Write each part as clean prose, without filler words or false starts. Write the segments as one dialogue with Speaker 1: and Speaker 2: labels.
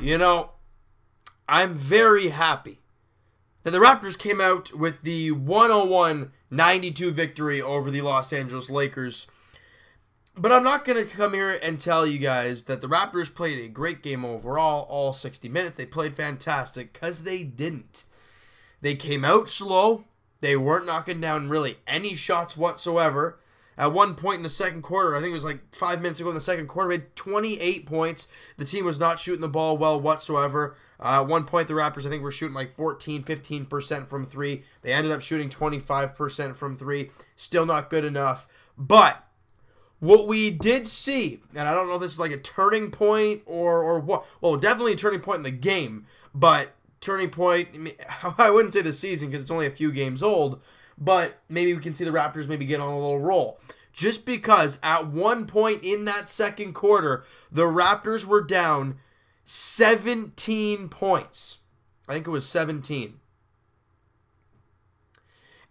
Speaker 1: You know, I'm very happy that the Raptors came out with the 101-92 victory over the Los Angeles Lakers. But I'm not going to come here and tell you guys that the Raptors played a great game overall, all 60 minutes. They played fantastic, because they didn't. They came out slow. They weren't knocking down really any shots whatsoever. At one point in the second quarter, I think it was like 5 minutes ago in the second quarter, we had 28 points. The team was not shooting the ball well whatsoever. At one point, the Raptors, I think, were shooting like 14, 15% from three. They ended up shooting 25% from three. Still not good enough. But what we did see, and I don't know if this is like a turning point or what. Well, definitely a turning point in the game. But turning point, I wouldn't say the season because it's only a few games old. But maybe we can see the Raptors maybe get on a little roll. Just because at one point in that second quarter, the Raptors were down 17 points. I think it was 17.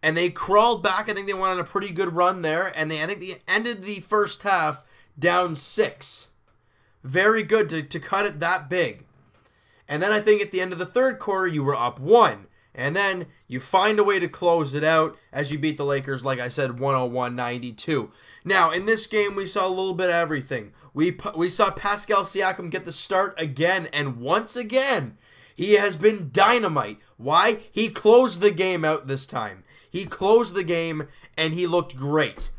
Speaker 1: And they crawled back. I think they went on a pretty good run there. And I think they ended the first half down 6. Very good to cut it that big. And then I think at the end of the third quarter, you were up 1. And then you find a way to close it out as you beat the Lakers, like I said, 101-92. Now, in this game, we saw a little bit of everything. We saw Pascal Siakam get the start again, and once again, he has been dynamite. Why? He closed the game out this time. He closed the game, and he looked great.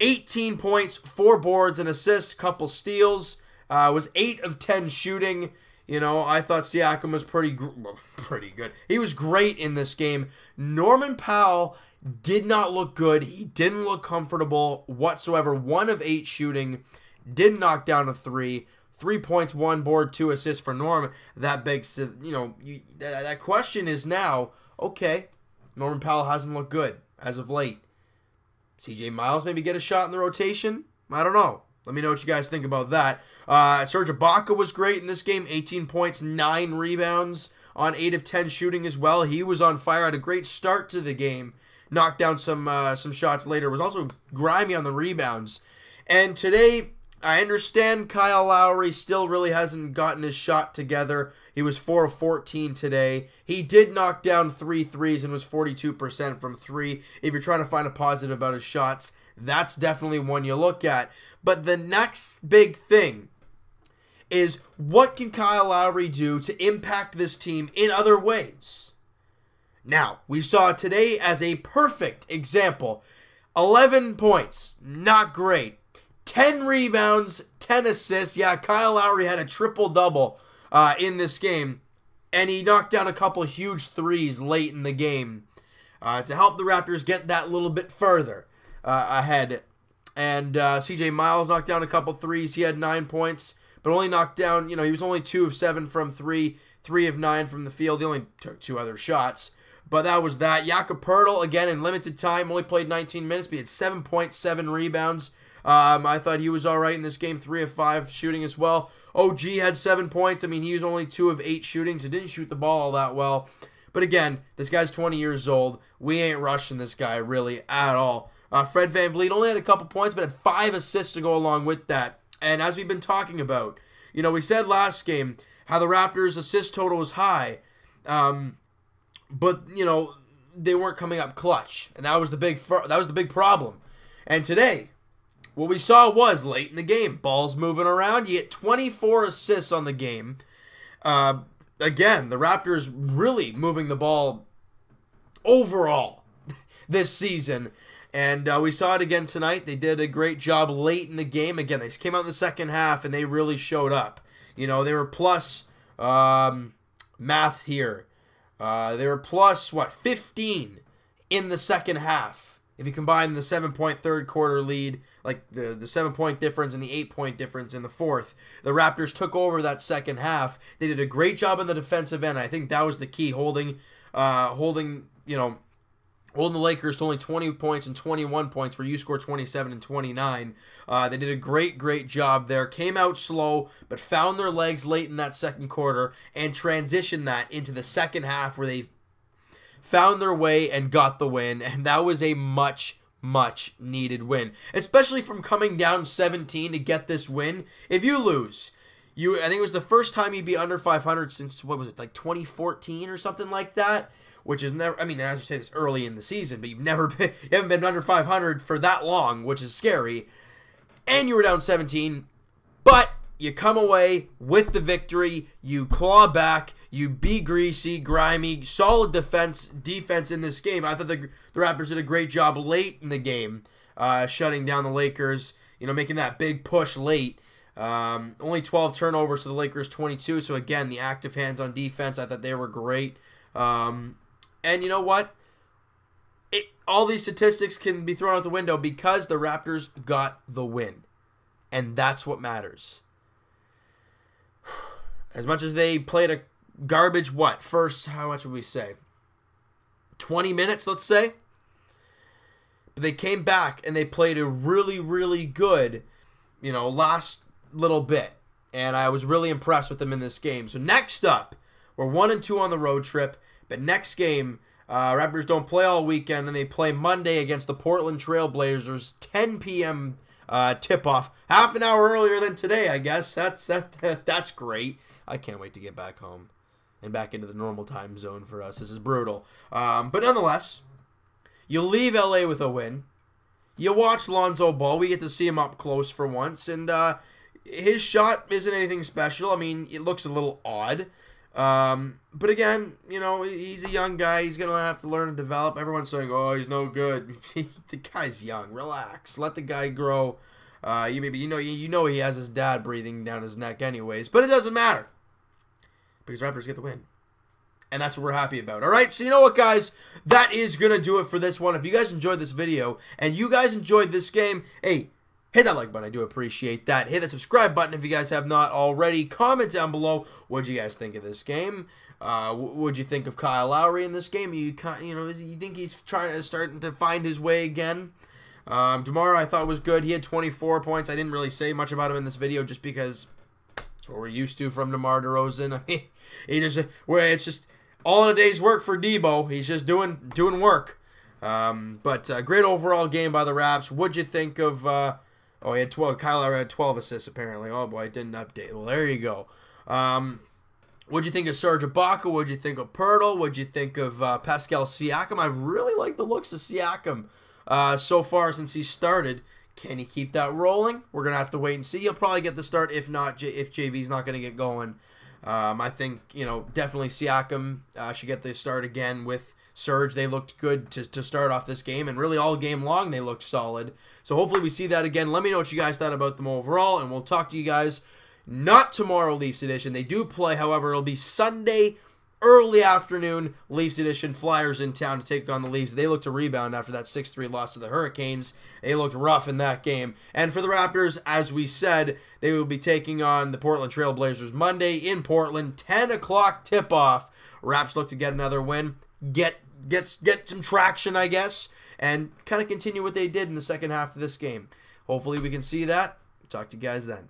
Speaker 1: 18 points, 4 boards, an assist, couple steals. Was 8 of 10 shooting. You know, I thought Siakam was pretty good. He was great in this game. Norman Powell did not look good. He didn't look comfortable whatsoever. 1 of 8 shooting. Did knock down a 3. 3 points, 1 board, 2 assists for Norm. That begs, you know, that question is now, okay, Norman Powell hasn't looked good as of late. CJ Miles maybe get a shot in the rotation? I don't know. Let me know what you guys think about that. Serge Ibaka was great in this game. 18 points, 9 rebounds on 8 of 10 shooting as well. He was on fire. Had a great start to the game. Knocked down some shots later. Was also grimy on the rebounds. And today, I understand Kyle Lowry still really hasn't gotten his shot together. He was 4 of 14 today. He did knock down 3 threes and was 42% from 3. If you're trying to find a positive about his shots, that's definitely one you look at. But the next big thing is, what can Kyle Lowry do to impact this team in other ways? Now, we saw today as a perfect example. 11 points, not great. 10 rebounds, 10 assists. Yeah, Kyle Lowry had a triple-double in this game. And he knocked down a couple huge threes late in the game to help the Raptors get that little bit further ahead. And CJ Miles knocked down a couple threes. He had 9 points, but only knocked down, you know, he was only 2 of 7 from 3, 3 of 9 from the field. He only took 2 other shots, but that was that. Jakob Poeltl, again, in limited time, only played 19 minutes, but he had 7.7 rebounds. I thought he was all right in this game, 3 of 5 shooting as well. OG had 7 points. I mean, he was only 2 of 8 shooting, so didn't shoot the ball all that well. But again, this guy's 20 years old. We ain't rushing this guy really at all. Fred VanVleet only had a couple points, but had 5 assists to go along with that. And as we've been talking about, you know, we said last game how the Raptors' assist total was high. But, you know, they weren't coming up clutch. And that was the big problem. And today, what we saw was late in the game, balls moving around. You get 24 assists on the game. Again, the Raptors really moving the ball overall this season. And we saw it again tonight. They did a great job late in the game. Again, they came out in the second half, and they really showed up. You know, they were plus math here. They were plus, 15 in the second half. If you combine the 7-point third quarter lead, like the 7-point difference and the 8-point difference in the fourth, the Raptors took over that second half. They did a great job on the defensive end. I think that was the key, holding the Lakers to only 20 points and 21 points, where you scored 27 and 29. They did a great job there. Came out slow, but found their legs late in that second quarter and transitioned that into the second half, where they found their way and got the win. And that was a much needed win, especially from coming down 17 to get this win. If you lose, I think it was the first time he'd be under 500 since, what was it, like 2014 or something like that, which is never, I mean, as you say, it's early in the season, but you haven't been under 500 for that long, which is scary, and you were down 17, but you come away with the victory, you claw back, you be greasy, grimy, solid defense in this game. I thought the Raptors did a great job late in the game, shutting down the Lakers, making that big push late. Only 12 turnovers to the Lakers 22, so again, the active hands on defense, I thought they were great. And you know what? All these statistics can be thrown out the window because the Raptors got the win. And that's what matters. As much as they played a garbage, first, how much would we say? 20 minutes, let's say? But they came back and they played a really, really good, last little bit. And I was really impressed with them in this game. So next up, we're 1-2 on the road trip. But next game, Raptors don't play all weekend, and they play Monday against the Portland Trail Blazers, 10 p.m. Tip-off. Half an hour earlier than today, I guess. That's great. I can't wait to get back home and back into the normal time zone for us. This is brutal. But nonetheless, you leave LA with a win. You watch Lonzo Ball. We get to see him up close for once, and his shot isn't anything special. I mean, it looks a little odd. But again, he's a young guy. He's going to have to learn and develop. Everyone's saying, oh, he's no good. The guy's young. Relax. Let the guy grow. You know he has his dad breathing down his neck anyways. But it doesn't matter. Because Raptors get the win. And that's what we're happy about. Alright, so you know what, guys? That is going to do it for this one. If you guys enjoyed this video and you guys enjoyed this game, hey, hit that like button. I do appreciate that. Hit that subscribe button if you guys have not already. Comment down below what you guys think of this game. What'd you think of Kyle Lowry in this game? You think he's starting to find his way again? DeMar I thought was good. He had 24 points. I didn't really say much about him in this video just because it's what we're used to from DeMar DeRozan. I mean, it's just all in a day's work for Debo. He's just doing work. But great overall game by the Raps. What'd you think of? Oh, he had 12. Kyle Lowry had 12 assists, apparently. Oh, boy, I didn't update. Well, there you go. What'd you think of Serge Ibaka? What'd you think of Pirtle? What'd you think of Pascal Siakam? I really like the looks of Siakam so far since he started. Can he keep that rolling? We're going to have to wait and see. He'll probably get the start if not, if JV's not going to get going. I think, definitely Siakam should get the start again with Serge. They looked good to start off this game, and really all game long they looked solid. So hopefully we see that again. Let me know what you guys thought about them overall, and we'll talk to you guys not tomorrow, Leafs edition. They do play, however, it'll be Sunday, early afternoon, Leafs edition. Flyers in town to take on the Leafs. They look to rebound after that 6-3 loss to the Hurricanes. They looked rough in that game. And for the Raptors, as we said, they will be taking on the Portland Trail Blazers Monday in Portland, 10 o'clock tip-off. Raps look to get another win, get some traction, I guess, and kind of continue what they did in the second half of this game. Hopefully we can see that. Talk to you guys then.